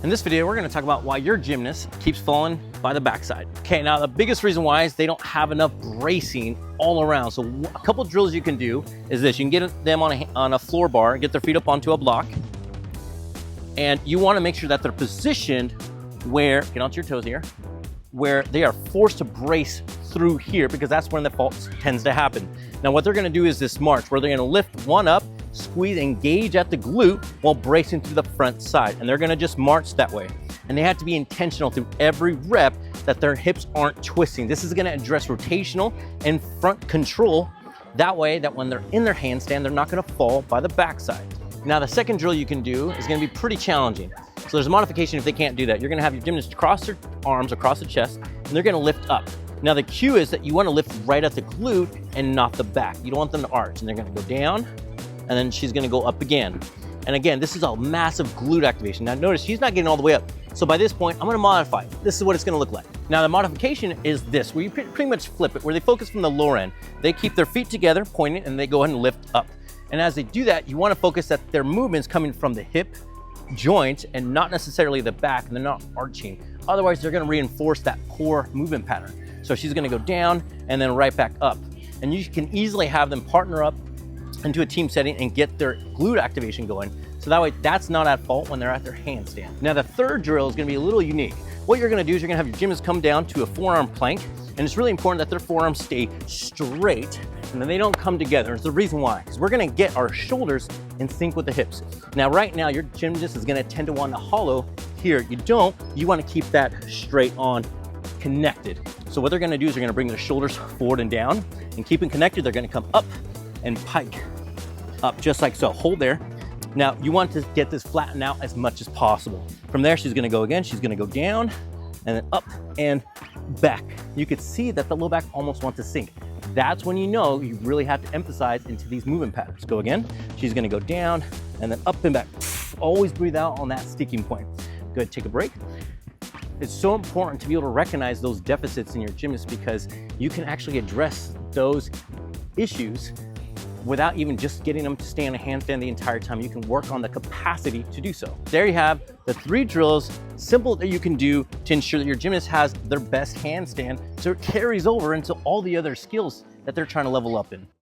In this video, we're gonna talk about why your gymnast keeps falling by the backside. Okay, now the biggest reason why is they don't have enough bracing all around. So a couple drills you can do is this. You can get them on a floor bar, get their feet up onto a block, and you wanna make sure that they're positioned where, get onto your toes here, where they are forced to brace through here, because that's when the fault tends to happen. Now what they're gonna do is this march, where they're gonna lift one up, squeeze, engage at the glute while bracing through the front side. And they're gonna just march that way. And they have to be intentional through every rep that their hips aren't twisting. This is gonna address rotational and front control. That way that when they're in their handstand, they're not gonna fall by the backside. Now the second drill you can do is gonna be pretty challenging. So there's a modification if they can't do that. You're gonna have your gymnast cross their arms across the chest and they're gonna lift up. Now the cue is that you wanna lift right at the glute and not the back. You don't want them to arch, and they're gonna go down, and then she's gonna go up again. And again, this is a massive glute activation. Now notice she's not getting all the way up. So by this point, I'm gonna modify it. This is what it's gonna look like. Now the modification is this, where you pretty much flip it, where they focus from the lower end. They keep their feet together, pointing, and they go ahead and lift up. And as they do that, you wanna focus that their movement's coming from the hip joint and not necessarily the back, and they're not arching. Otherwise, they're gonna reinforce that poor movement pattern. So she's gonna go down and then right back up. And you can easily have them partner up into a team setting and get their glute activation going. So that way that's not at fault when they're at their handstand. Now the third drill is gonna be a little unique. What you're gonna do is you're gonna have your gymnast come down to a forearm plank, and it's really important that their forearms stay straight and then they don't come together. There's the reason why, because we're gonna get our shoulders in sync with the hips. Now right now your gymnast is gonna tend to want to hollow here. You don't, you wanna keep that straight on, connected. So what they're gonna do is they're gonna bring their shoulders forward and down, and keeping connected, they're gonna come up and pike up just like so. Hold there. Now you want to get this flattened out as much as possible. From there, she's gonna go again. She's gonna go down and then up and back. You could see that the low back almost wants to sink. That's when you know you really have to emphasize into these movement patterns. Go again. She's gonna go down and then up and back. Always breathe out on that sticking point. Good, take a break. It's so important to be able to recognize those deficits in your gymnast, because you can actually address those issues without even just getting them to stay on a handstand the entire time. You can work on the capacity to do so. There you have the 3 drills, simple, that you can do to ensure that your gymnast has their best handstand, so it carries over into all the other skills that they're trying to level up in.